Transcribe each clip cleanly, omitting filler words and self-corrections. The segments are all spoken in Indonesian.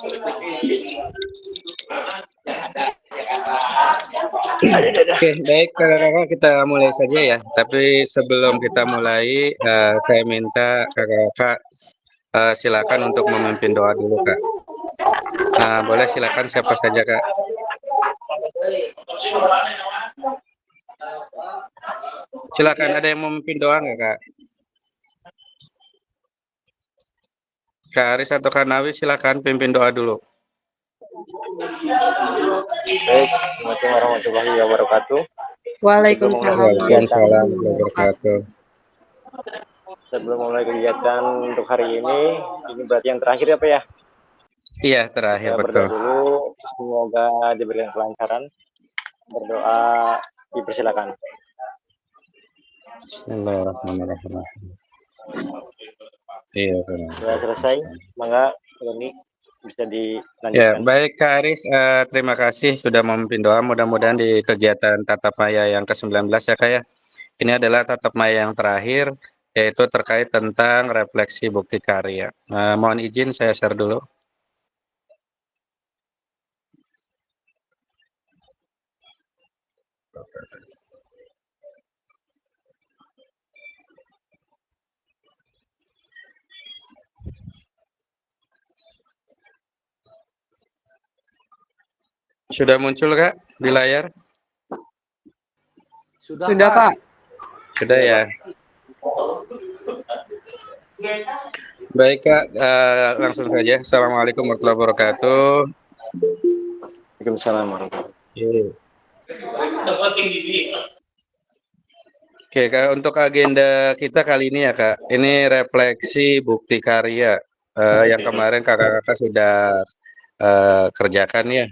Oke, baik kakak-kakak kita mulai saja ya. Tapi sebelum kita mulai, saya minta kakak-kakak silakan untuk memimpin doa dulu kak. Boleh silakan siapa saja kak. Silakan, ada yang memimpin doa nggak kak? Kak Aris atau Kak Nawi silakan pimpin doa dulu. Baik, Assalamualaikum warahmatullahi wabarakatuh. Waalaikumsalam Waalaikumsalam warahmatullahi wabarakatuh. Sebelum mulai kegiatan untuk hari ini berarti yang terakhir ya Pak ya? Iya, terakhir Kita betul. berdoa dulu, semoga diberikan kelancaran. Berdoa, dipersilakan. Bismillahirrahmanirrahim. Iya, Sudah selesai, mangga ini bisa ya, dilanjutkan. baik Kak Aris, terima kasih sudah memimpin doa. Mudah-mudahan di kegiatan tatap maya yang ke-19 ya Kak ya. Ini adalah tatap maya yang terakhir, yaitu terkait tentang refleksi bukti karya. Mohon izin saya share dulu. Sudah muncul Kak di layar? Sudah Pak. Sudah ya. Baik Kak, langsung saja. Assalamualaikum warahmatullahi wabarakatuh. Waalaikumsalam warahmatullahi Oke Kak, untuk agenda kita kali ini ya Kak, ini refleksi bukti karya yang kemarin kakak-kakak sudah kerjakan ya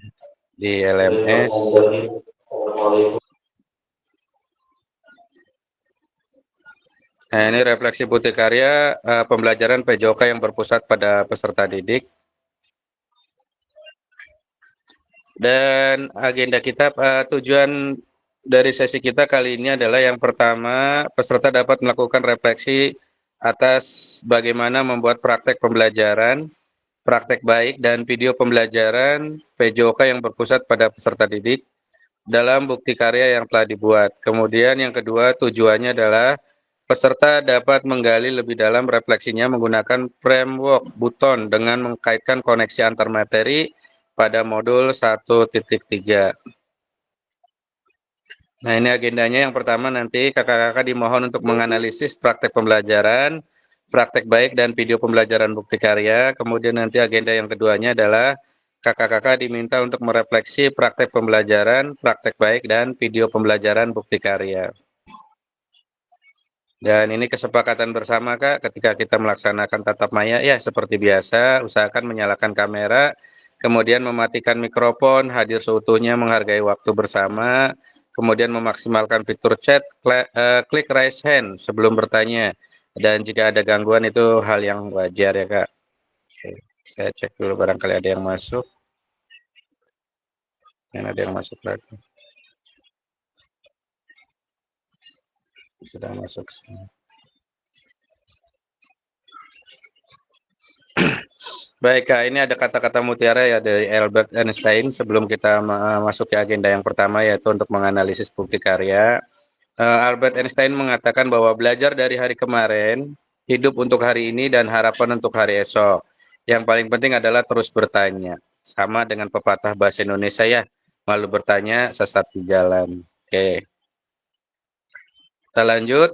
di LMS. Nah, ini refleksi bukti karya pembelajaran PJOK yang berpusat pada peserta didik. Dan agenda kita, tujuan dari sesi kita kali ini adalah yang pertama, peserta dapat melakukan refleksi atas bagaimana membuat praktek pembelajaran, praktek baik, dan video pembelajaran PJOK yang berpusat pada peserta didik dalam bukti karya yang telah dibuat. Kemudian yang kedua, tujuannya adalah peserta dapat menggali lebih dalam refleksinya menggunakan framework Buton dengan mengkaitkan koneksi antar materi pada modul 1.3. Nah, ini agendanya. Yang pertama nanti kakak-kakak dimohon untuk menganalisis praktek pembelajaran, praktek baik, dan video pembelajaran bukti karya. Kemudian nanti agenda yang keduanya adalah kakak-kakak diminta untuk merefleksi praktek pembelajaran, praktek baik, dan video pembelajaran bukti karya. Dan ini kesepakatan bersama Kak, ketika kita melaksanakan tatap maya, ya seperti biasa, usahakan menyalakan kamera, kemudian mematikan mikrofon, hadir seutuhnya, menghargai waktu bersama, kemudian memaksimalkan fitur chat, klik raise hand sebelum bertanya, dan jika ada gangguan itu hal yang wajar ya Kak. Oke, saya cek dulu barangkali ada yang masuk. Dan ada yang masuk lagi. Sudah masuk semua. Baik Kak, ini ada kata-kata mutiara ya dari Albert Einstein sebelum kita masuk ke agenda yang pertama, yaitu untuk menganalisis bukti karya. Albert Einstein mengatakan bahwa belajar dari hari kemarin, hidup untuk hari ini, dan harapan untuk hari esok. Yang paling penting adalah terus bertanya. Sama dengan pepatah bahasa Indonesia ya, malu bertanya sesat di jalan. Oke, kita lanjut.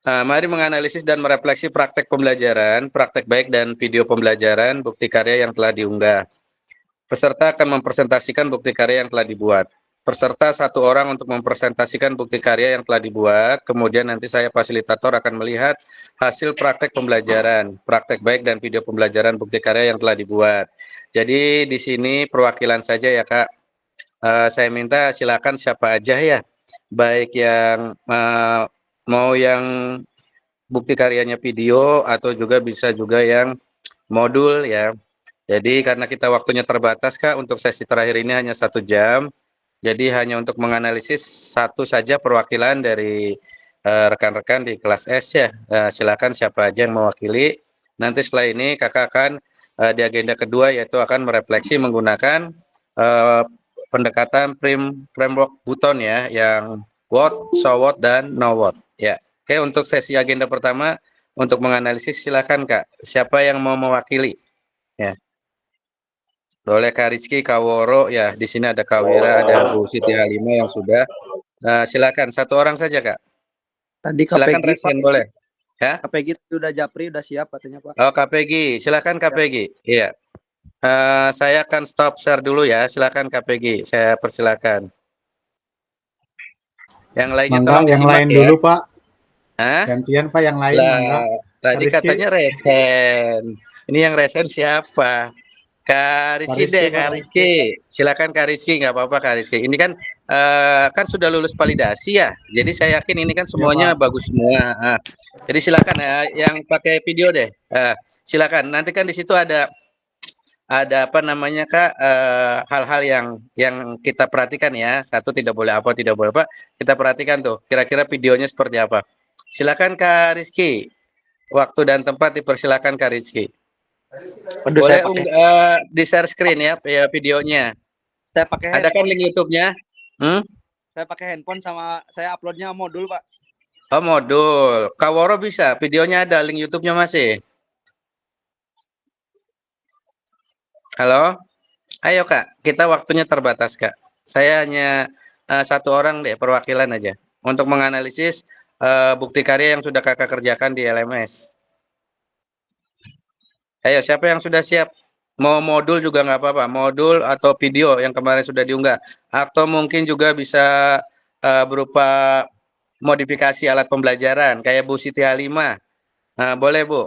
Mari menganalisis dan merefleksi praktek pembelajaran, praktek baik, dan video pembelajaran bukti karya yang telah diunggah. Peserta akan mempresentasikan bukti karya yang telah dibuat. Peserta satu orang untuk mempresentasikan bukti karya yang telah dibuat, kemudian nanti saya fasilitator akan melihat hasil praktek pembelajaran, praktek baik, dan video pembelajaran bukti karya yang telah dibuat. Jadi di sini perwakilan saja ya Kak. Saya minta silakan siapa aja ya, baik yang mau yang bukti karyanya video atau juga bisa juga yang modul ya. Jadi karena kita waktunya terbatas Kak, untuk sesi terakhir ini hanya 1 jam. Jadi hanya untuk menganalisis satu saja perwakilan dari rekan-rekan di kelas S ya. Silakan siapa aja yang mewakili. Nanti setelah ini kakak akan di agenda kedua yaitu akan merefleksi menggunakan eh, pendekatan framework Buton ya, yang what, so what, dan no what. Ya, oke, untuk sesi agenda pertama untuk menganalisis silakan Kak. Siapa yang mau mewakili? Ya, boleh Kak Rizky, Kak Woro ya. Di sini ada Kak Wira, ada Bu Siti Halimah yang sudah. Silakan satu orang saja Kak. Tadi Silakan KPG, Pak. resen boleh. Ya. KPG udah Japri, udah siap katanya, Pak. Oh KPG, silakan KPG. Iya. Saya akan stop share dulu ya. Silakan KPG, saya persilakan. Yang lainnya Mangga, tolong yang disimak lain ya. dulu, Pak. Hah? Gantian, Pak, yang lain, Mangga. Lah, tadi Rizky. katanya resen. Ini yang resen siapa? Kak Rizky deh, Kak Rizky. Silakan Kak Rizky, nggak apa-apa Kak Rizky. Ini kan kan sudah lulus validasi ya. Jadi saya yakin ini kan semuanya Pak. bagus semua. Jadi silakan yang pakai video deh. Silakan. Nanti kan di situ ada apa namanya Kak, hal-hal yang kita perhatikan ya. Satu, tidak boleh apa, tidak boleh apa. Kita perhatikan tuh, kira-kira videonya seperti apa. Silakan Kak Rizky. Waktu dan tempat dipersilakan Kak Rizky. Waduh, Boleh saya di share screen ya, videonya. pakai Ada kan handphone. link YouTube-nya? Saya pakai handphone sama saya uploadnya modul, Pak. Oh, modul. Kak Woro bisa, videonya ada, link YouTube-nya masih. Halo? Ayo Kak, kita waktunya terbatas Kak. Saya hanya satu orang deh, perwakilan aja. Untuk menganalisis bukti karya yang sudah Kakak kerjakan di LMS. Ayo, siapa yang sudah siap? Mau modul juga nggak apa-apa, modul atau video yang kemarin sudah diunggah. Atau mungkin juga bisa berupa modifikasi alat pembelajaran, kayak Bu Siti Halimah. Boleh Bu.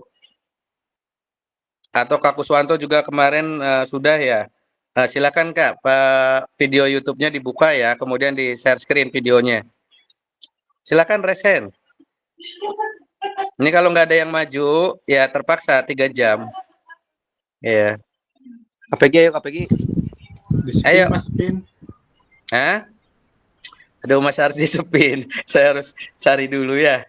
Atau Kak Kuswanto juga kemarin sudah ya. Silakan Kak, video YouTube-nya dibuka ya, kemudian di share screen videonya. Silakan resen. Ini kalau nggak ada yang maju, ya terpaksa 3 jam. Ya. KPG, ayo KPG. Di spin, Ayo. Mas, spin. Hah? Aduh, Mas harus disepin. Saya harus cari dulu ya.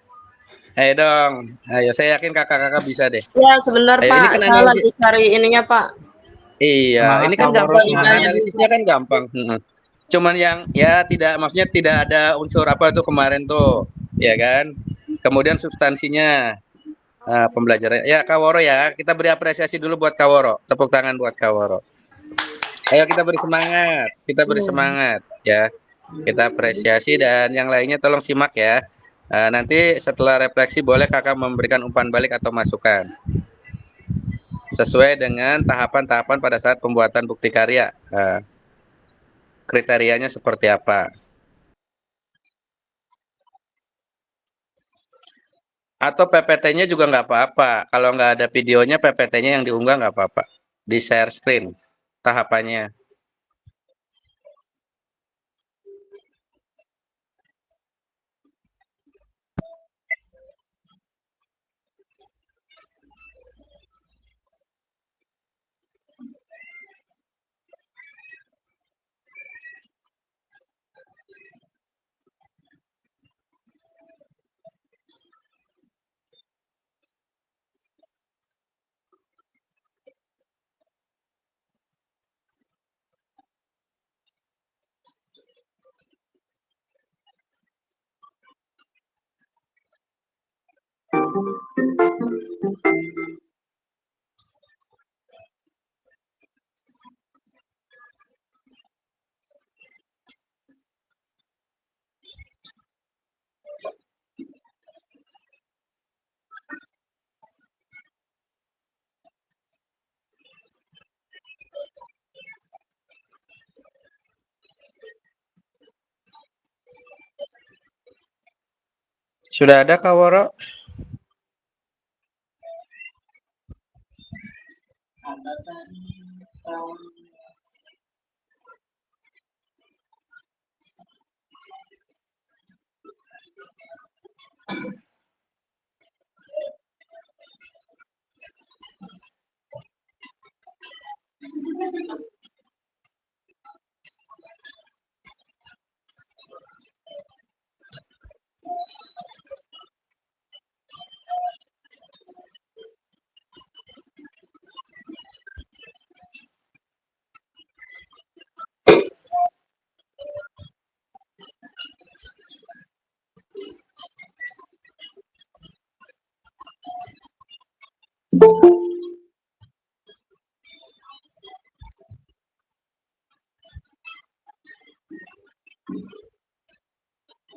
Ayo dong. Ayo, saya yakin kakak-kakak bisa deh. Ya, sebentar Ini Pak. kan Saya lagi cari ininya Pak. Iya, Semangat, ini kan Kak Woro, gampang, semangat. analisisnya kan gampang. Cuman yang ya tidak, maksudnya tidak ada unsur apa tuh kemarin tuh, ya kan? Kemudian substansinya pembelajaran. Ya Kak Woro ya, kita beri apresiasi dulu buat Kak Woro. Tepuk tangan buat Kak Woro. Ayo kita beri semangat, ya. Kita apresiasi dan yang lainnya tolong simak ya. Nanti setelah refleksi boleh kakak memberikan umpan balik atau masukan sesuai dengan tahapan-tahapan pada saat pembuatan bukti karya. Kriterianya seperti apa? Atau PPT-nya juga nggak apa-apa. Kalau nggak ada videonya, PPT-nya yang diunggah nggak apa-apa. Di share screen tahapannya. Sudah ada Kak Woro?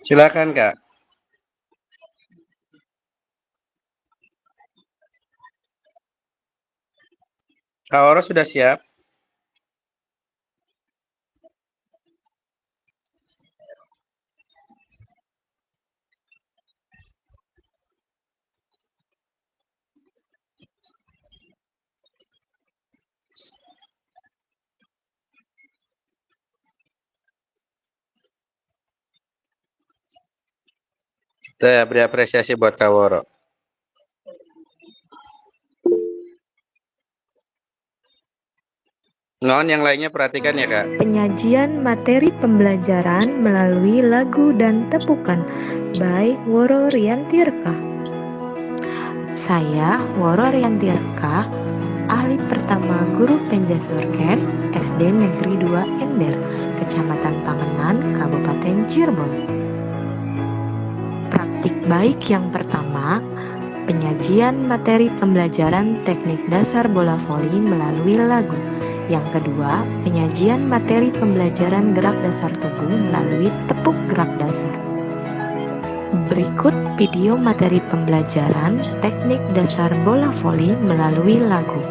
Silakan Kak. Kak Oro sudah siap? Kita beri apresiasi buat Kak Woro. Non yang lainnya perhatikan ya Kak. Penyajian materi pembelajaran melalui lagu dan tepukan by Woro Riantirka. Saya Woro Riantirka, ahli pertama guru penjas orkes SD Negeri 2 Ember, Kecamatan Pangenan, Kabupaten Cirebon. Praktik baik yang pertama, penyajian materi pembelajaran teknik dasar bola voli melalui lagu. Yang kedua, penyajian materi pembelajaran gerak dasar tubuh melalui tepuk gerak dasar. Berikut video materi pembelajaran teknik dasar bola voli melalui lagu.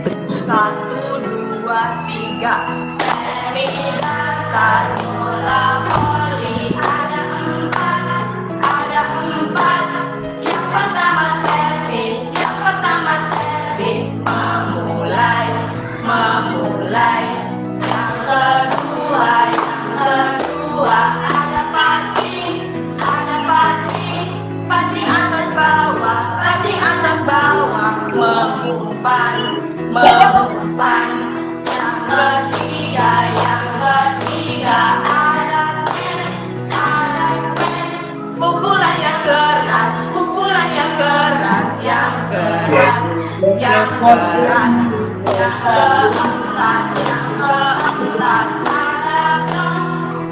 1, 2, 3. Teknik dasar bola voli ada 4. Yang pertama servis, memulai. Yang kedua ada passing atas bawah, mengumpan. Yang ketiga ada space, pukulan yang keras, yang keempat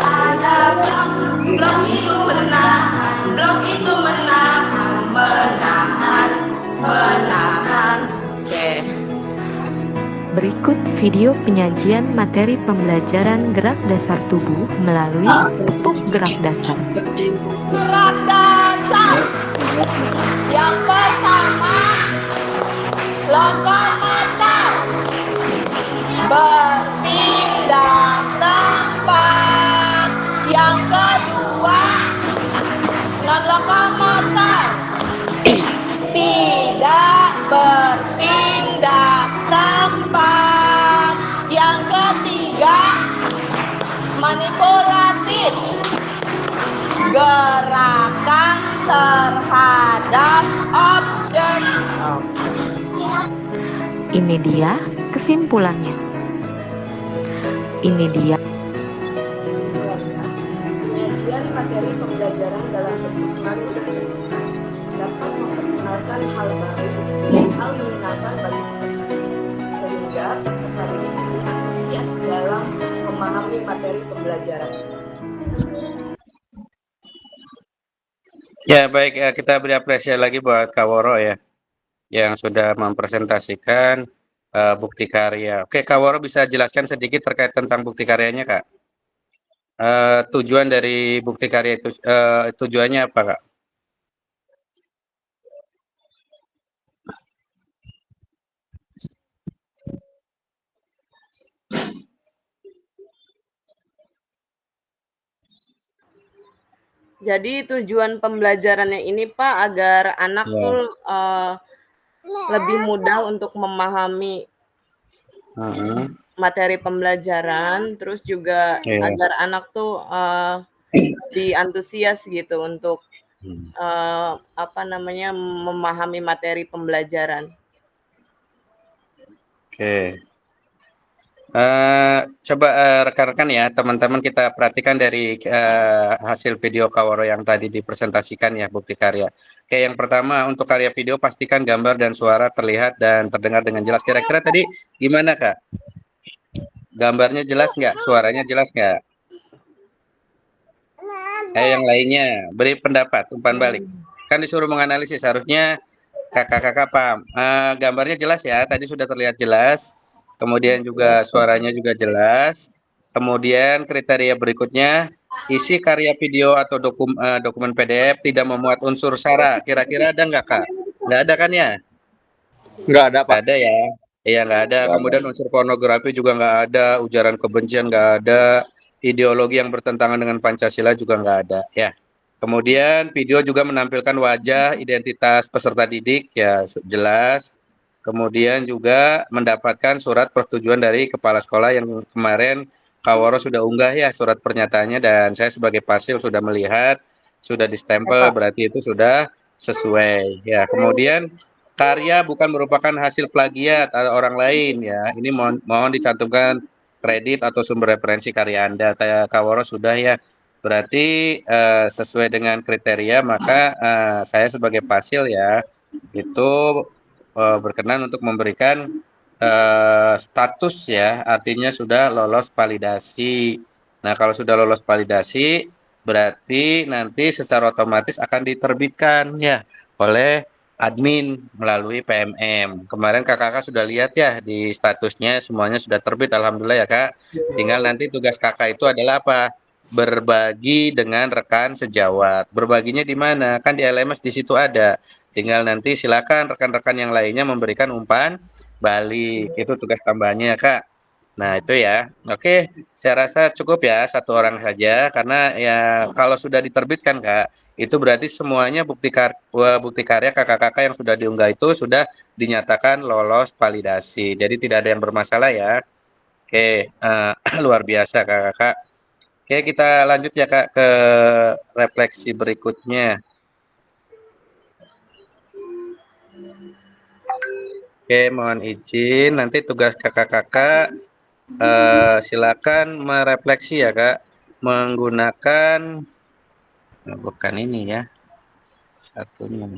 ada blok itu menahan. Oke. Berikut video penyajian materi pembelajaran gerak dasar tubuh melalui tepuk gerak dasar. Gerak dasar. Yang pertama, lokomotor berpindah tempat. Yang kedua, lokomotor tidak berpindah tempat. Yang ketiga, manipulatif, gerakan terhadap objek. Ini dia kesimpulannya. Penyajian materi pembelajaran dalam bentuk lagu dan tepukan dapat memperkenalkan hal baru, hal menyenangkan bagi peserta, sehingga peserta ini lebih antusias dalam memahami materi pembelajaran. Ya baik, kita beri apresiasi lagi buat Kak Woro ya, yang sudah mempresentasikan bukti karya. Oke, Kak Woro bisa jelaskan sedikit terkait tentang bukti karyanya Kak? Tujuan dari bukti karya itu, tujuannya apa Kak? Jadi tujuan pembelajarannya ini Pak agar anak Ya. tuh lebih mudah untuk memahami materi pembelajaran, terus juga Iya. agar anak tuh lebih antusias gitu untuk memahami materi pembelajaran. Oke. Coba rekan-rekan ya, teman-teman kita perhatikan dari hasil video Kak Woro yang tadi dipresentasikan ya, bukti karya. Oke, yang pertama untuk karya video pastikan gambar dan suara terlihat dan terdengar dengan jelas. Kira-kira tadi gimana Kak? Gambarnya jelas nggak? Suaranya jelas nggak? Yang lainnya beri pendapat, umpan balik. Kan disuruh menganalisis, harusnya kakak-kakak paham. Gambarnya jelas ya, tadi sudah terlihat jelas. Kemudian juga suaranya juga jelas. Kemudian kriteria berikutnya isi karya video atau dokumen PDF tidak memuat unsur sara. Kira-kira ada nggak, Kak? Nggak ada kan ya? Nggak ada, Pak. Nggak ada ya? Iya, nggak ada. Kemudian unsur pornografi juga nggak ada, ujaran kebencian nggak ada, ideologi yang bertentangan dengan Pancasila juga nggak ada, ya. Kemudian video juga menampilkan wajah, identitas peserta didik, ya jelas. Kemudian juga mendapatkan surat persetujuan dari kepala sekolah yang kemarin Kak Woro sudah unggah ya surat pernyataannya, dan saya sebagai pasil sudah melihat, sudah distempel, berarti itu sudah sesuai. Ya, kemudian karya bukan merupakan hasil plagiat atau orang lain ya. Ini mohon dicantumkan kredit atau sumber referensi karya Anda. Kak Woro sudah ya. Berarti sesuai dengan kriteria, maka saya sebagai pasil ya itu berkenan untuk memberikan status ya, artinya sudah lolos validasi. Nah, kalau sudah lolos validasi, berarti nanti secara otomatis akan diterbitkan ya oleh admin melalui PMM. Kemarin kakak sudah lihat ya di statusnya, semuanya sudah terbit, alhamdulillah ya Kak. Tinggal nanti tugas kakak itu adalah apa? Berbagi dengan rekan sejawat. Berbaginya di mana? Kan di LMS di situ ada. Tinggal nanti silakan rekan-rekan yang lainnya memberikan umpan balik. Itu tugas tambahannya ya Kak. Nah itu ya. Oke, saya rasa cukup ya satu orang saja, karena ya kalau sudah diterbitkan Kak, itu berarti semuanya bukti karya kakak-kakak yang sudah diunggah itu sudah dinyatakan lolos validasi. Jadi tidak ada yang bermasalah ya. Oke, luar biasa kakak-kakak. Oke, kita lanjut ya Kak ke refleksi berikutnya. Oke, mohon izin nanti tugas kakak-kakak silakan merefleksi ya Kak, menggunakan bukan ini ya, satunya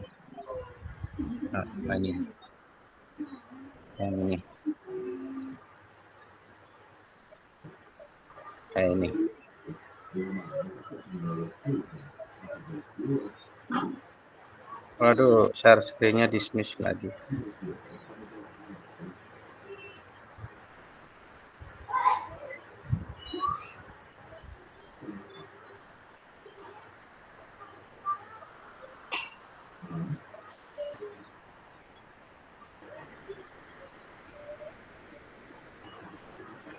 ini yang ini kayak ini. Waduh, share screen-nya dismiss lagi.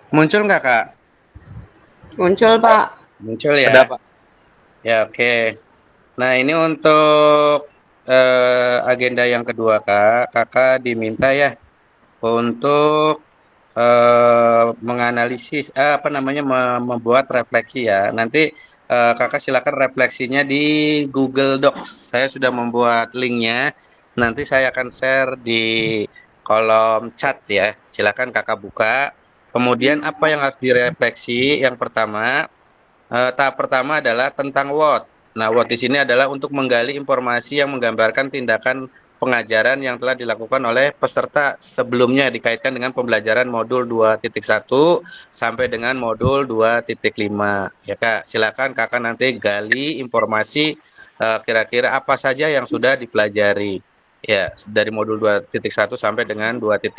Muncul nggak Kak? Muncul, Pak. Muncul ya? Ada, Pak. Ya, oke. Nah, ini untuk agenda yang kedua Kak. Kakak diminta ya untuk menganalisis membuat refleksi ya. Nanti kakak silakan refleksinya di Google Docs. Saya sudah membuat linknya. Nanti saya akan share di kolom chat ya. Silakan kakak buka. Kemudian apa yang harus direfleksi? Yang pertama, tahap pertama adalah tentang what. Nah, what di sini adalah untuk menggali informasi yang menggambarkan tindakan pengajaran yang telah dilakukan oleh peserta sebelumnya dikaitkan dengan pembelajaran modul 2.1 sampai dengan modul 2.5. Ya Kak, silakan kakak nanti gali informasi kira-kira apa saja yang sudah dipelajari. Ya, dari modul 2.1 sampai dengan 2.5.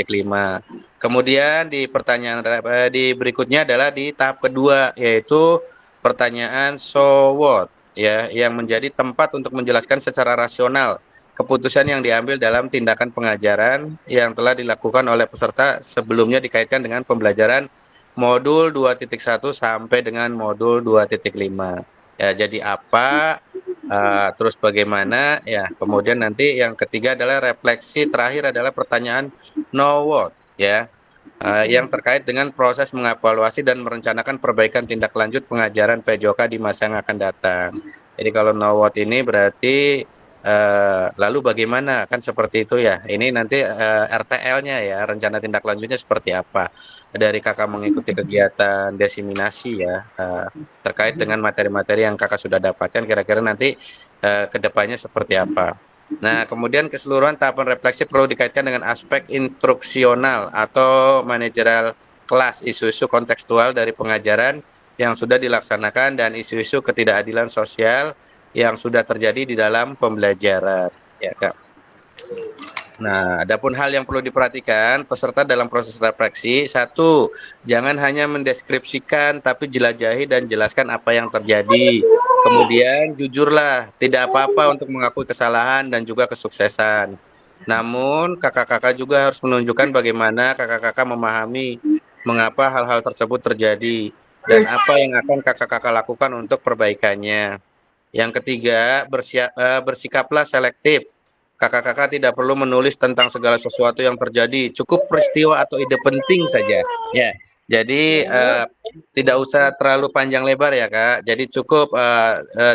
Kemudian di pertanyaan di berikutnya adalah di tahap kedua, yaitu pertanyaan so what ya, yang menjadi tempat untuk menjelaskan secara rasional keputusan yang diambil dalam tindakan pengajaran yang telah dilakukan oleh peserta sebelumnya dikaitkan dengan pembelajaran modul 2.1 sampai dengan modul 2.5. Ya, jadi apa, terus bagaimana ya. Kemudian nanti yang ketiga adalah refleksi terakhir adalah pertanyaan know what ya, yang terkait dengan proses mengevaluasi dan merencanakan perbaikan tindak lanjut pengajaran PJOK di masa yang akan datang. Jadi kalau know what ini berarti lalu bagaimana, kan seperti itu ya. Ini nanti RTL-nya ya, rencana tindak lanjutnya seperti apa dari kakak mengikuti kegiatan diseminasi ya, terkait dengan materi-materi yang kakak sudah dapatkan, kira-kira nanti kedepannya seperti apa. Nah, kemudian keseluruhan tahapan refleksi perlu dikaitkan dengan aspek instruksional atau manajerial kelas, isu-isu kontekstual dari pengajaran yang sudah dilaksanakan dan isu-isu ketidakadilan sosial yang sudah terjadi di dalam pembelajaran ya Kak. Nah, adapun hal yang perlu diperhatikan peserta dalam proses refleksi, satu, jangan hanya mendeskripsikan, tapi jelajahi dan jelaskan apa yang terjadi. Kemudian, jujurlah, tidak apa-apa untuk mengakui kesalahan dan juga kesuksesan. Namun, kakak-kakak juga harus menunjukkan bagaimana kakak-kakak memahami mengapa hal-hal tersebut terjadi dan apa yang akan kakak-kakak lakukan untuk perbaikannya. Yang ketiga, bersikaplah selektif. Kakak-kakak tidak perlu menulis tentang segala sesuatu yang terjadi, cukup peristiwa atau ide penting saja. Ya, jadi tidak usah terlalu panjang lebar ya Kak. Jadi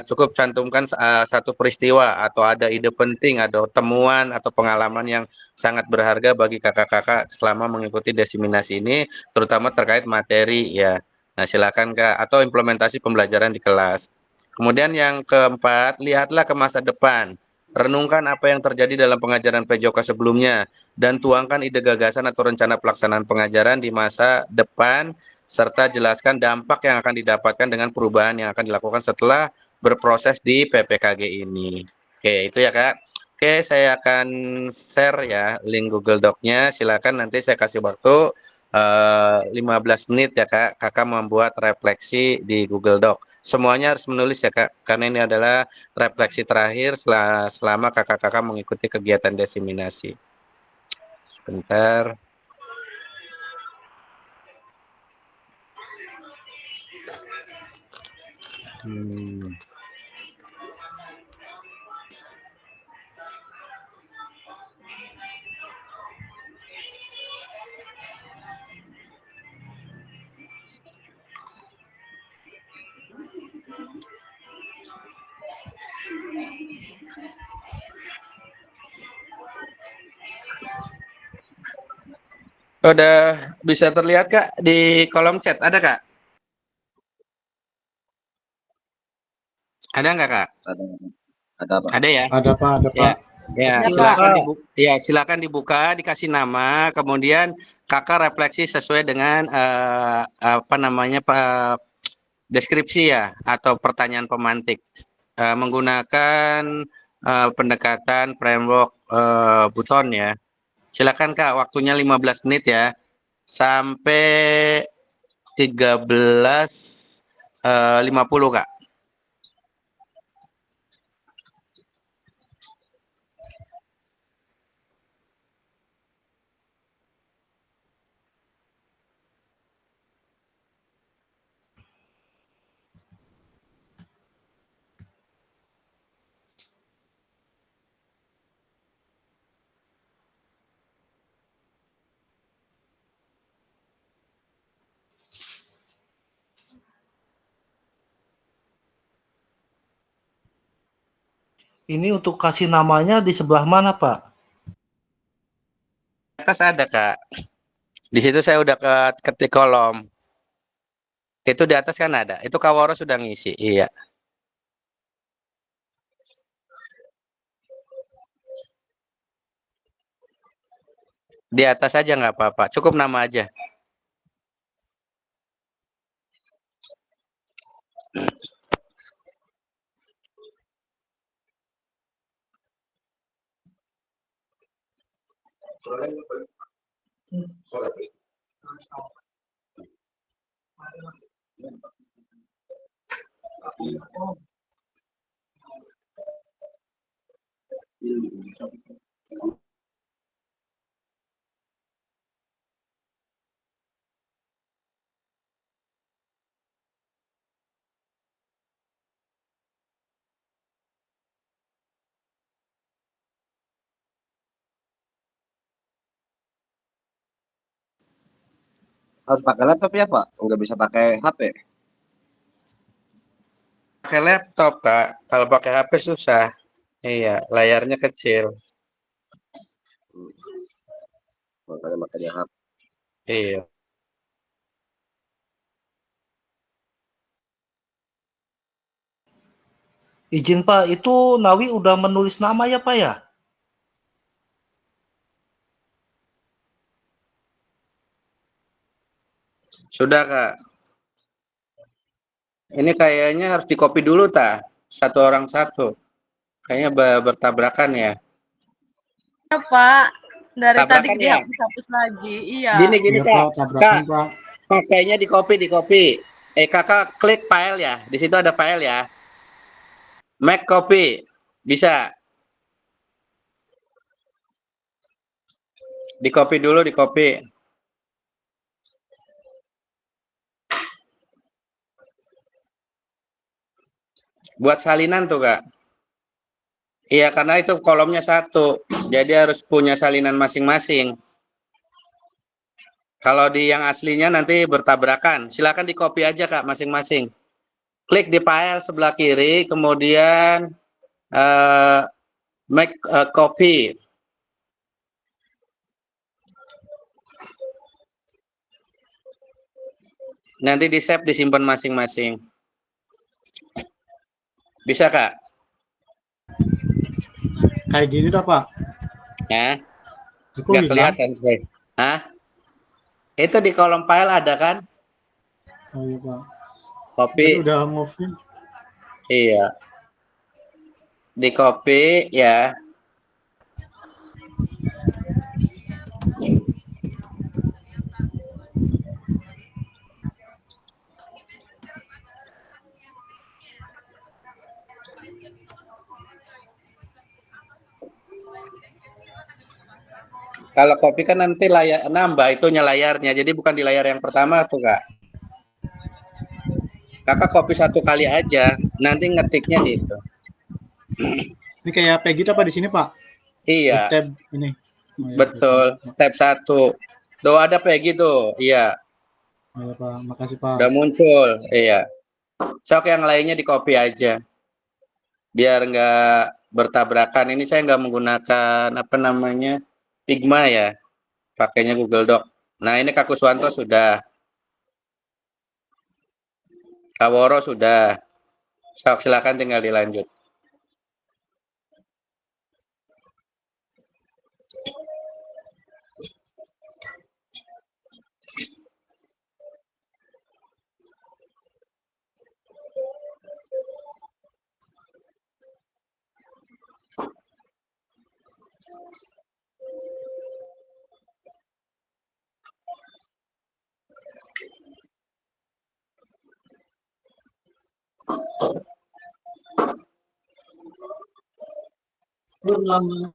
cukup cantumkan satu peristiwa atau ada ide penting, ada temuan atau pengalaman yang sangat berharga bagi kakak-kakak selama mengikuti diseminasi ini, terutama terkait materi ya. Nah, silakan Kak, atau implementasi pembelajaran di kelas. Kemudian yang keempat, lihatlah ke masa depan. Renungkan apa yang terjadi dalam pengajaran PJOK sebelumnya dan tuangkan ide gagasan atau rencana pelaksanaan pengajaran di masa depan serta jelaskan dampak yang akan didapatkan dengan perubahan yang akan dilakukan setelah berproses di PPKG ini. Oke, itu ya Kak. Oke, saya akan share ya link Google Doc-nya. Silakan nanti saya kasih waktu 15 menit ya Kak. Kakak membuat refleksi di Google Doc. Semuanya harus menulis ya Kak, karena ini adalah refleksi terakhir selama kakak-kakak mengikuti kegiatan diseminasi. Sebentar. Udah bisa terlihat Kak di kolom chat, ada Kak? Ada nggak Kak? Ada Pak. Ada ya? Ada Pak, ada Ya. Pak. Ya, silakan dibuka, dikasih nama, kemudian kakak refleksi sesuai dengan apa namanya deskripsi ya atau pertanyaan pemantik menggunakan pendekatan framework Buton ya. Silakan Kak, waktunya 15 menit ya sampai 13.50 Kak. Ini untuk kasih namanya di sebelah mana, Pak? Atas ada Kak. Di situ saya udah ketik kolom. Itu di atas kan ada. Itu Kaworo sudah ngisi. Iya. Di atas aja nggak apa-apa. Cukup nama aja. Harus pakai laptop ya Pak? Nggak bisa pakai HP? Pakai laptop Kak. Kalau pakai HP susah. Iya, layarnya kecil. Makanya makanya HP. Iya. Izin Pak, itu Nawi udah menulis nama ya Pak ya? Sudah Kak. Ini kayaknya harus di-copy dulu ta. Satu orang satu. Kayaknya bertabrakan ya. Pak. Dari tadi Tabrakan ya? dihapus-hapus lagi. Iya. Gini Iya Kak. Pak, tabrakan Kak, Pak. pakainya di copy. Kakak klik file ya. Di situ ada file ya. Make copy. Bisa. Di copy dulu, di copy. Buat salinan tuh Kak. Iya, karena itu kolomnya satu. Jadi harus punya salinan masing-masing. Kalau di yang aslinya nanti bertabrakan. Silakan di copy aja Kak masing-masing. Klik di file sebelah kiri, kemudian make a copy. Nanti di save, disimpan masing-masing. Bisa Kak? Kayak gini dah Pak. Ya, Kok nggak hilang? kelihatan sih. Hah? Itu di kolom file ada kan? Oh iya Pak. Copy. Jadi udah moving. Iya. Di copy ya. Kalau copy kan nanti layar nambah itunya layarnya. Jadi bukan di layar yang pertama tuh Kak. Kakak copy satu kali aja. Nanti ngetiknya di itu. Ini kayak Peggy apa di sini Pak? Di Iya. tab ini. Oh, iya, Betul. Tab 1. Tuh ada kayak gitu. Iya. Oh, iya Pak, makasih Pak. Udah muncul. Iya. Sok yang lainnya di copy aja. Biar nggak bertabrakan. Ini saya nggak menggunakan apa namanya Figma ya. Pakainya Google Doc. Nah ini Kak Kuswanto sudah. Kaworo sudah. Sok silakan tinggal dilanjut. Belum lama.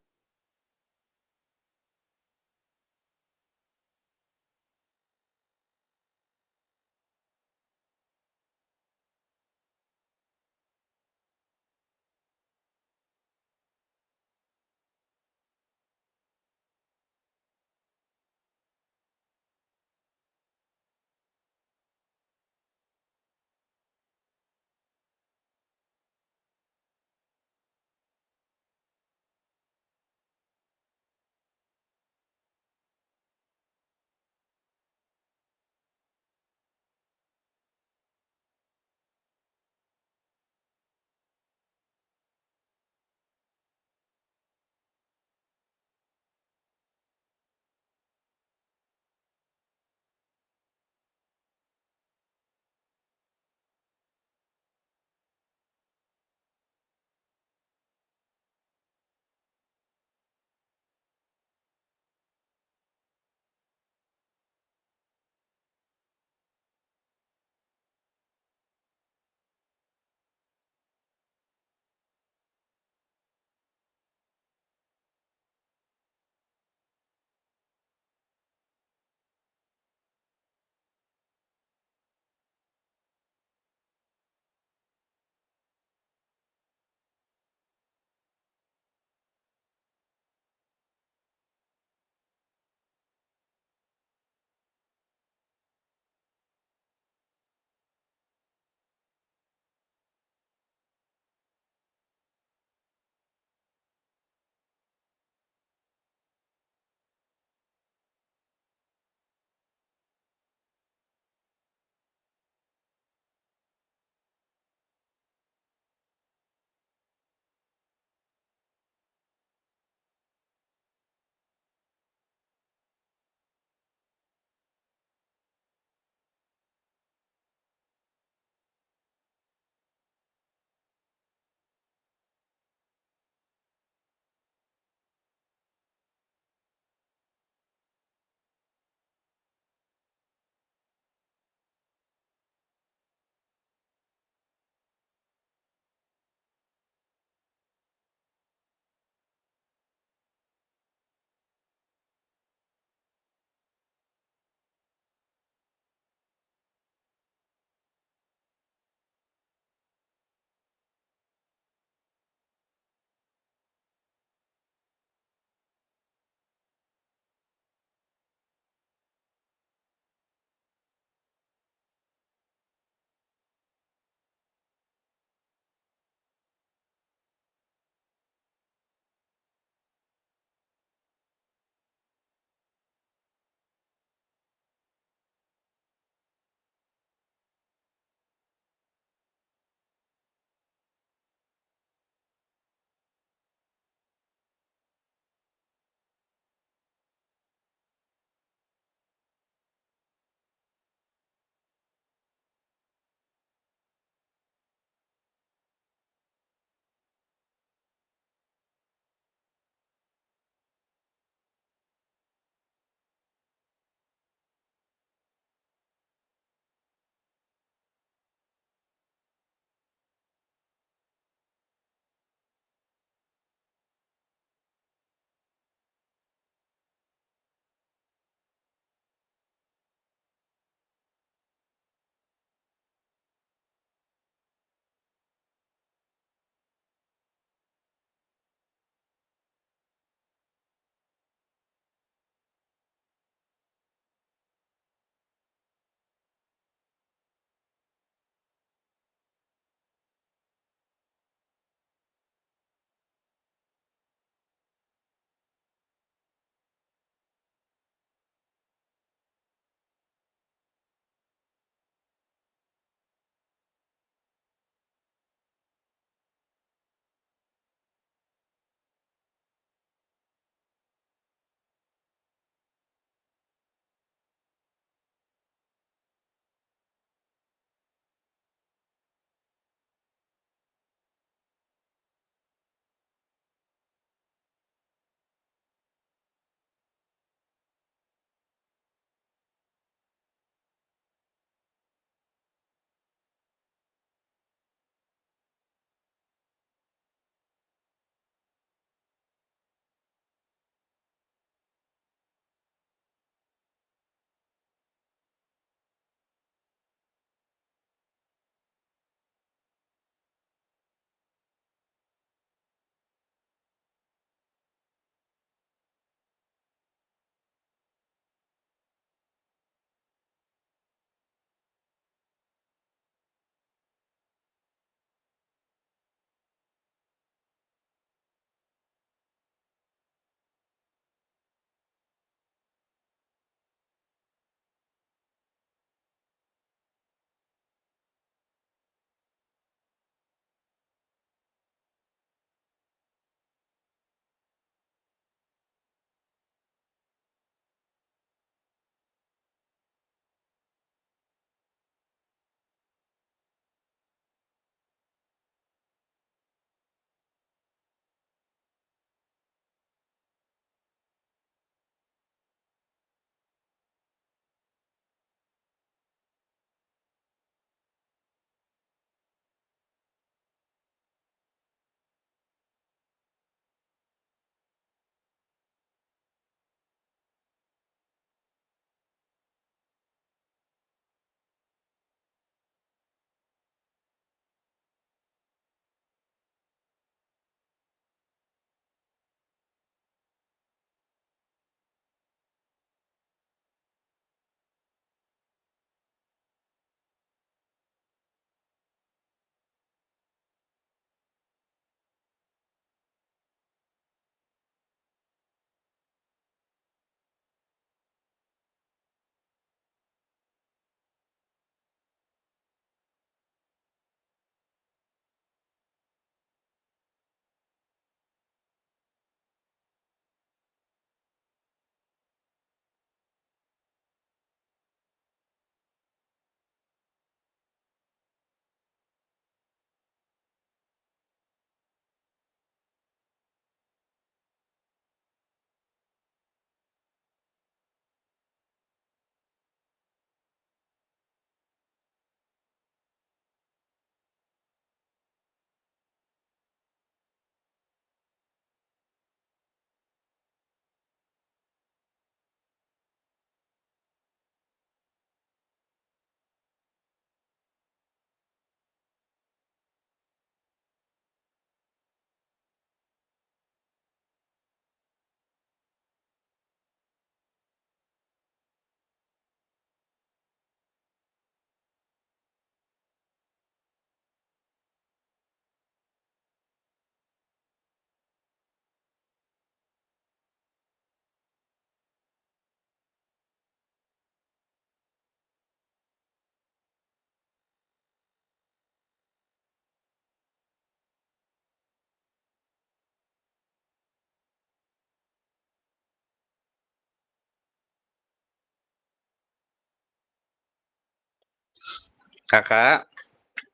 Kakak,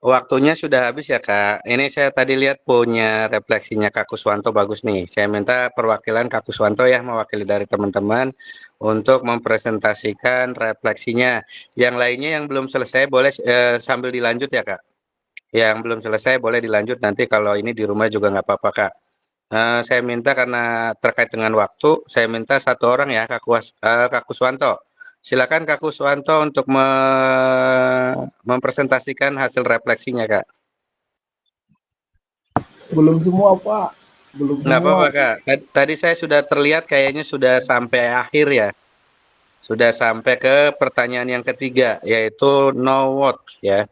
waktunya sudah habis ya Kak. Ini saya tadi lihat punya refleksinya Kak Kuswanto bagus nih. Saya minta perwakilan Kak Kuswanto ya mewakili dari teman-teman untuk mempresentasikan refleksinya. Yang lainnya yang belum selesai boleh sambil dilanjut ya Kak. Yang belum selesai boleh dilanjut nanti kalau ini di rumah juga nggak apa-apa Kak. Saya minta karena terkait dengan waktu, saya minta satu orang ya Kak Kuswanto. Silakan Kak Kuswanto untuk mempresentasikan hasil refleksinya Kak. Belum semua, Pak. Belum Nggak semua. apa-apa Kak. Tadi saya sudah terlihat kayaknya sudah sampai akhir ya. Sudah sampai ke pertanyaan yang ketiga, yaitu know what ya.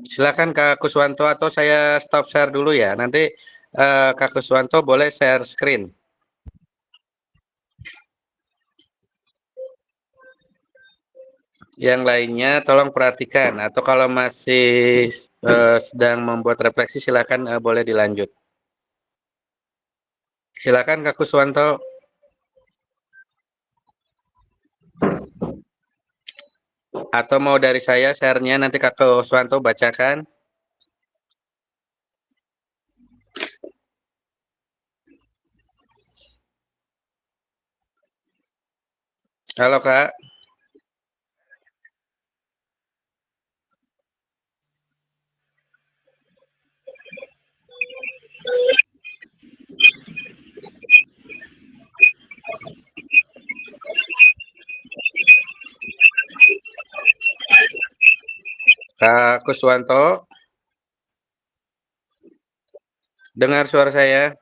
Silakan Kak Kuswanto atau saya stop share dulu ya. Nanti Kak Kuswanto boleh share screen. Yang lainnya tolong perhatikan atau kalau masih sedang membuat refleksi silakan boleh dilanjut. Silakan Kak Kuswanto. Atau mau dari saya share-nya nanti Kak Kuswanto bacakan. Halo Kak. Kak Kuswanto, dengar suara saya?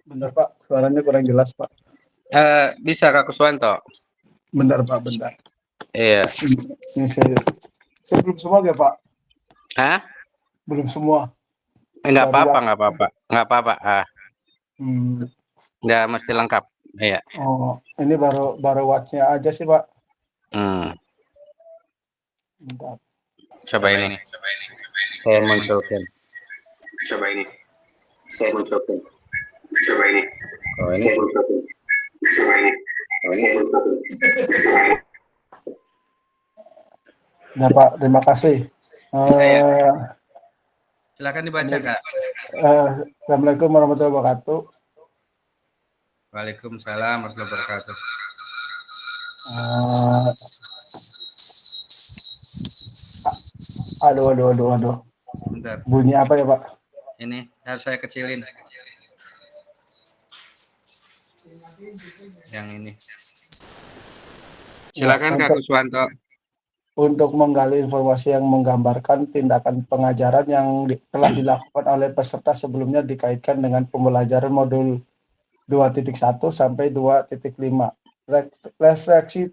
Bentar, Pak. Suaranya kurang jelas, Pak. Bisa Kak Kuswanto? Bentar, Pak. Bentar. Iya. Ini saya belum semua ya, Pak? Hah? Belum semua. Nggak apa-apa, nggak apa-apa. Nggak apa-apa. Nggak mesti lengkap. Iya. Oh, ini baru watch-nya aja sih, Pak. Bentar. Coba ini. Saya munculkan. Coba ini. Saya munculkan. Coba ini. Oh, ini. Coba ini. Oh, ini. Nah, Pak, terima kasih. Silakan dibaca, Kak. Assalamualaikum warahmatullahi wabarakatuh. Waalaikumsalam warahmatullahi wabarakatuh. Aduh. Bentar. Bunyi apa ya, Pak? Ini harus saya kecilin. Yang ini. Silakan Kak Kuswanto. Untuk menggali informasi yang menggambarkan tindakan pengajaran yang telah dilakukan oleh peserta sebelumnya dikaitkan dengan pembelajaran modul 2.1 sampai 2.5. Refleksi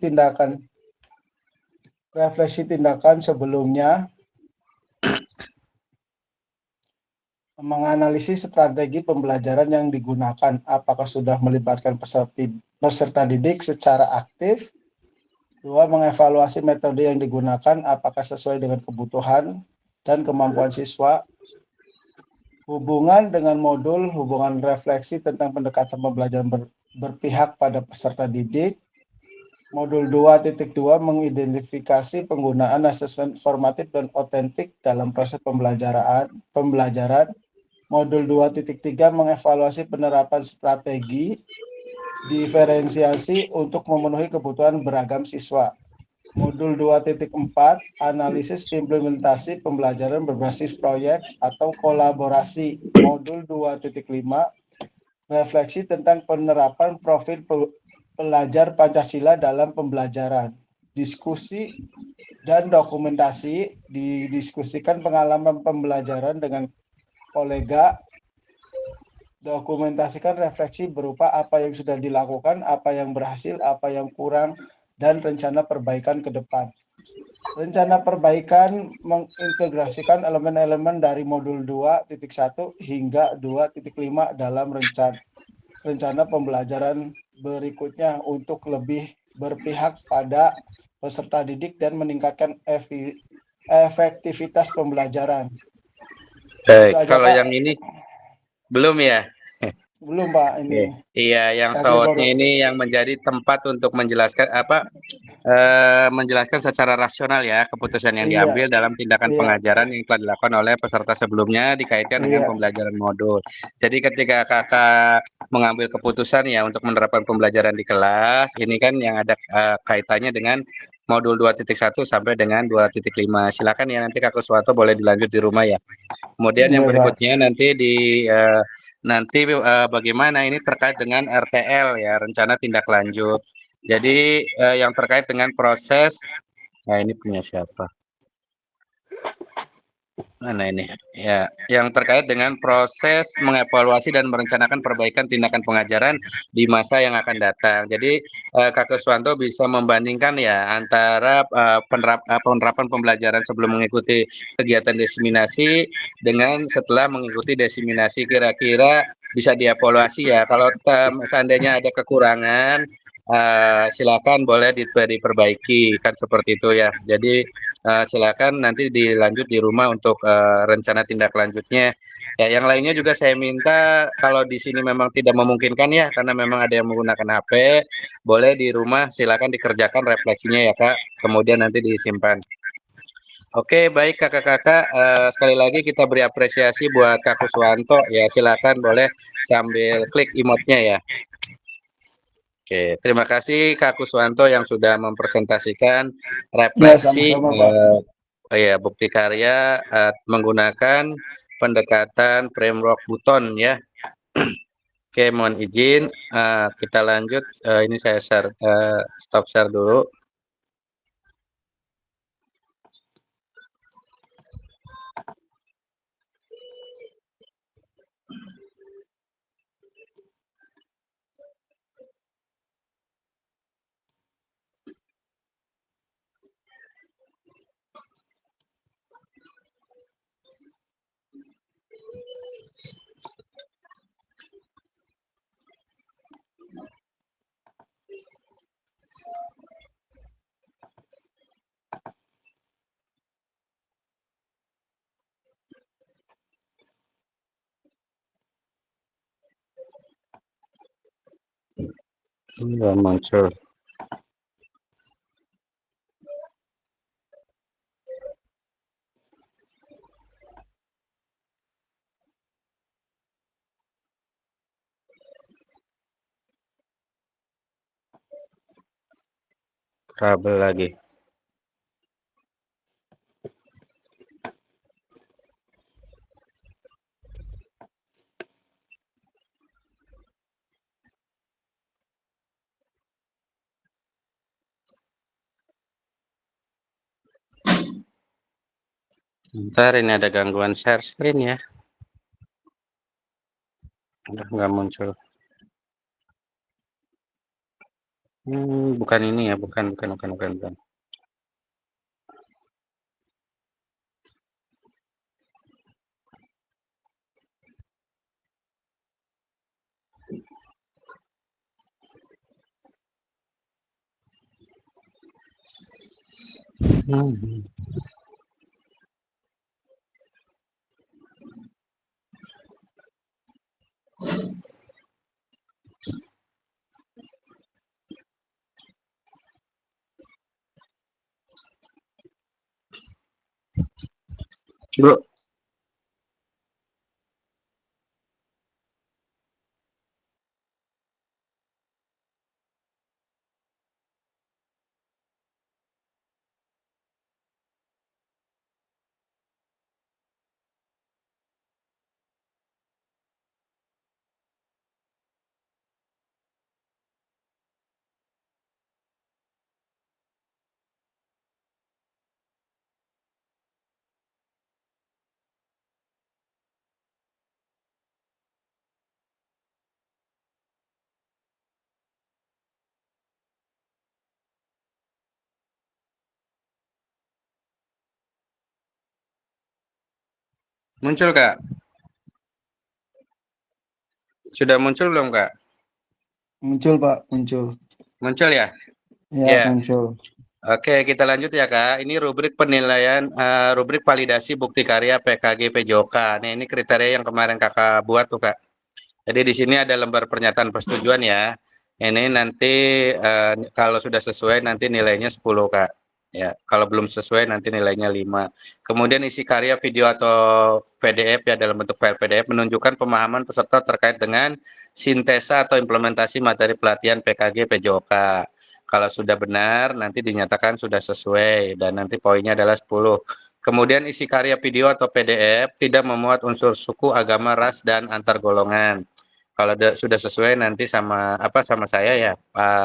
tindakan sebelumnya menganalisis strategi pembelajaran yang digunakan, apakah sudah melibatkan peserta didik secara aktif. 2. Mengevaluasi metode yang digunakan, apakah sesuai dengan kebutuhan dan kemampuan siswa. Hubungan dengan modul, hubungan refleksi tentang pendekatan pembelajaran berpihak pada peserta didik. Modul 2.2 mengidentifikasi penggunaan asesmen formatif dan otentik dalam proses pembelajaran. Modul 2.3 mengevaluasi penerapan strategi diferensiasi untuk memenuhi kebutuhan beragam siswa. Modul 2.4 analisis implementasi pembelajaran berbasis proyek atau kolaborasi. Modul 2.5 refleksi tentang penerapan profil pelajar Pancasila dalam pembelajaran. Diskusi dan dokumentasi, didiskusikan pengalaman pembelajaran dengan kolega. Dokumentasikan refleksi berupa apa yang sudah dilakukan, apa yang berhasil, apa yang kurang, dan rencana perbaikan ke depan. Rencana perbaikan mengintegrasikan elemen-elemen dari modul 2.1 hingga 2.5 dalam rencana pembelajaran berikutnya untuk lebih berpihak pada peserta didik dan meningkatkan efektivitas pembelajaran. Itu aja, Kalau Pak. yang ini belum ya? Belum, Pak, Oke. ini. Iya, yang Kami SWOT-nya baru ini yang menjadi tempat untuk menjelaskan menjelaskan secara rasional ya keputusan yang iya, diambil dalam tindakan iya, pengajaran yang telah dilakukan oleh peserta sebelumnya dikaitkan dengan iya, pembelajaran modul. Jadi ketika kakak mengambil keputusan ya untuk menerapkan pembelajaran di kelas, ini kan yang ada kaitannya dengan modul 2.1 sampai dengan 2.5. Silakan ya nanti Kak Kuswanto boleh dilanjut di rumah ya. Kemudian yang iya, Pak. berikutnya nanti bagaimana ini terkait dengan RTL ya, rencana tindak lanjut. Jadi yang terkait dengan proses, nah ini punya siapa? Mana ini? Ya, yang terkait dengan proses mengevaluasi dan merencanakan perbaikan tindakan pengajaran di masa yang akan datang. Jadi Kak Kuswanto bisa membandingkan ya antara penerapan pembelajaran sebelum mengikuti kegiatan diseminasi dengan setelah mengikuti diseminasi, kira-kira bisa dievaluasi ya. Kalau seandainya ada kekurangan, silakan boleh diperbaiki kan seperti itu ya. Jadi silakan nanti dilanjut di rumah untuk rencana tindak lanjutnya. Ya, yang lainnya juga saya minta kalau di sini memang tidak memungkinkan ya, karena memang ada yang menggunakan HP, boleh di rumah silakan dikerjakan refleksinya ya Kak, kemudian nanti disimpan. Oke, baik kakak-kakak, sekali lagi kita beri apresiasi buat Kak Kuswanto ya, silakan boleh sambil klik emote-nya ya. Oke, terima kasih Kak Kuswanto yang sudah mempresentasikan Ya, refleksi sama-sama, Pak. ya bukti karya menggunakan pendekatan framework Buton ya. Oke, mohon izin kita lanjut. Ini saya share, stop share dulu. Nggak muncul. Trouble lagi. Bentar, ini ada gangguan share screen ya. Udah nggak muncul. Bukan ini ya, bukan. Hmm. Bro, Muncul Kak? Sudah muncul belum Kak? Muncul Pak, muncul. Muncul ya? Ya, Ya. muncul. Oke, kita lanjut ya Kak. Ini rubrik penilaian, rubrik validasi bukti karya PKG PJOK. Nih, ini kriteria yang kemarin Kakak buat tuh Kak. Jadi di sini ada lembar pernyataan persetujuan ya. Ini nanti kalau sudah sesuai nanti nilainya 10 Kak. Ya, kalau belum sesuai nanti nilainya 5. Kemudian isi karya video atau PDF ya dalam bentuk file PDF menunjukkan pemahaman peserta terkait dengan sintesa atau implementasi materi pelatihan PKG PJOK. Kalau sudah benar nanti dinyatakan sudah sesuai dan nanti poinnya adalah 10. Kemudian isi karya video atau PDF tidak memuat unsur suku, agama, ras, dan antar golongan. Kalau sudah sesuai nanti sama saya ya,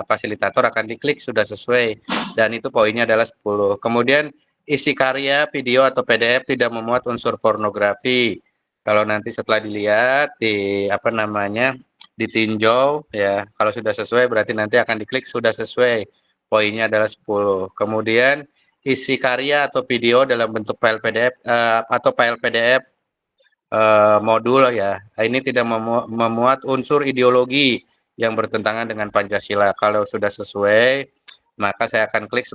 fasilitator akan diklik sudah sesuai dan itu poinnya adalah 10. Kemudian isi karya, video atau PDF tidak memuat unsur pornografi. Kalau nanti setelah dilihat ditinjau ya, kalau sudah sesuai berarti nanti akan diklik sudah sesuai. Poinnya adalah 10. Kemudian isi karya atau video dalam bentuk file PDF atau file PDF modul ya. Ini tidak memuat unsur ideologi yang bertentangan dengan Pancasila. Kalau sudah sesuai, maka saya akan klik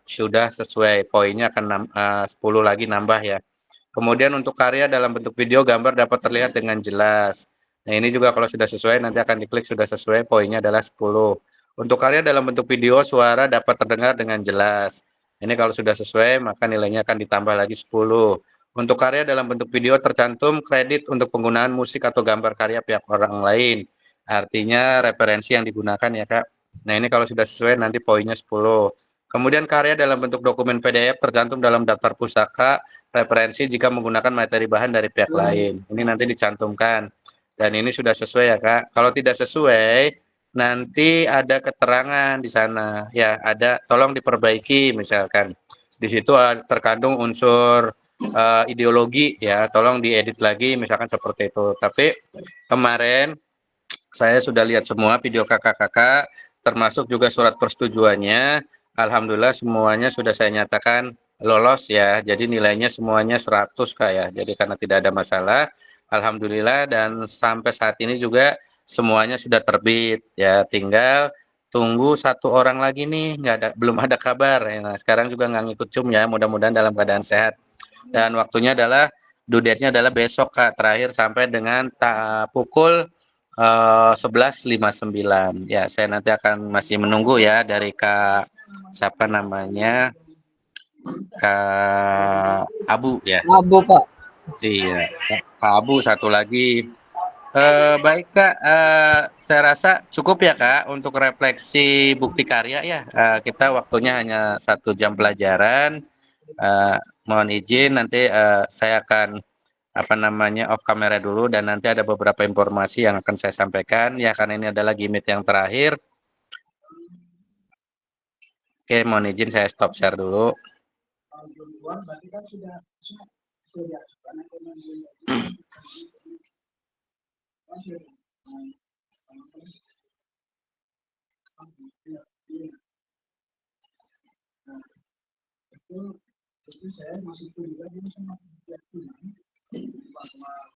sudah sesuai. Poinnya akan 10 lagi nambah ya. Kemudian untuk karya dalam bentuk video, gambar dapat terlihat dengan jelas. Nah, ini juga kalau sudah sesuai nanti akan diklik sudah sesuai, poinnya adalah 10. Untuk karya dalam bentuk video, suara dapat terdengar dengan jelas. Ini kalau sudah sesuai, maka nilainya akan ditambah lagi 10. Untuk karya dalam bentuk video tercantum kredit untuk penggunaan musik atau gambar karya pihak orang lain. Artinya referensi yang digunakan ya Kak. Nah ini kalau sudah sesuai nanti poinnya 10. Kemudian karya dalam bentuk dokumen PDF tercantum dalam daftar pusaka referensi jika menggunakan materi bahan dari pihak lain. Ini nanti dicantumkan. Dan ini sudah sesuai ya Kak. Kalau tidak sesuai nanti ada keterangan di sana. Ya ada tolong diperbaiki misalkan. Di situ terkandung unsur ideologi ya, tolong diedit lagi misalkan seperti itu. Tapi kemarin saya sudah lihat semua video kakak-kakak termasuk juga surat persetujuannya. Alhamdulillah semuanya sudah saya nyatakan lolos ya. Jadi nilainya semuanya 100 Kak ya. Jadi karena tidak ada masalah, alhamdulillah, dan sampai saat ini juga semuanya sudah terbit ya. Tinggal tunggu satu orang lagi nih, belum ada kabar. Nah, sekarang juga nggak ngikut cum ya. Mudah-mudahan dalam keadaan sehat. Dan waktunya adalah due date-nya adalah besok Kak, terakhir sampai dengan pukul 11.59. Ya, saya nanti akan masih menunggu ya dari Kak siapa namanya? Kak Abu ya. Abu Pak. Iya, Kak Abu satu lagi. Baik Kak, saya rasa cukup ya Kak untuk refleksi bukti karya ya. Kita waktunya hanya 1 jam pelajaran. Mohon izin nanti saya akan off kamera dulu dan nanti ada beberapa informasi yang akan saya sampaikan ya karena ini adalah gimmick yang terakhir. Oke, mohon izin saya stop share dulu. Itu saya masih juga